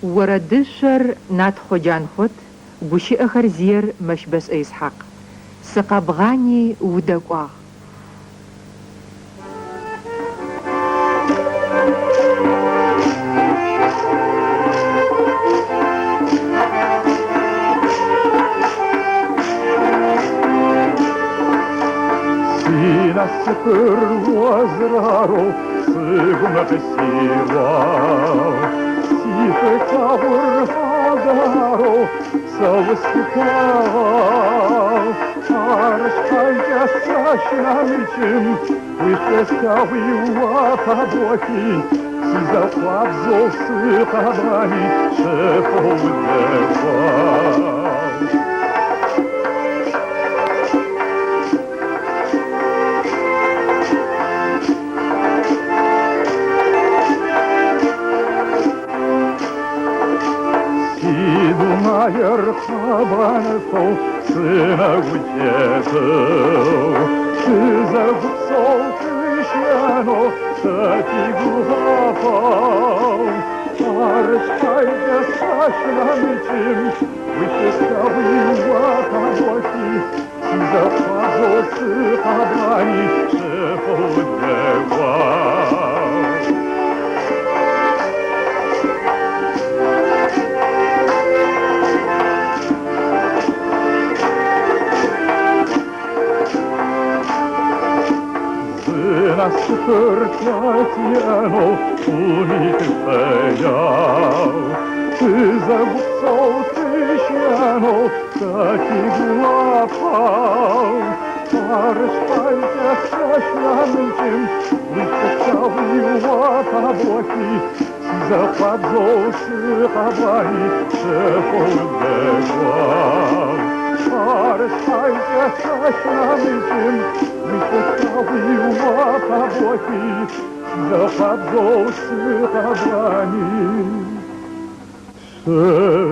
وردشر نات خجان خد بوشي أخر زير مش بس إسحاق سقابغاني ودقوا Sina sıfır vazraro Sığma kesiva Sife kavur hadaro Savıskıkava Arşkayca saşnamicim Витескави вападоки Сиза фабзо сыхабани Шефовдеква Майер хабанцо, сына гудету, ты загубцов крещено, таки глупал. Арышкайся сашнамичим, вытескавы ватабоки, за пазосы хабани, шефудева. На супертятьяно унитая, ты загубцов трещано, так и глупал. Арышкайся сашнамичим, вытескав его побоки, за подзосы хабани шефудева. Арышкайся сашнамичим, вытескав его побоки, за подзосы хабани шефудева.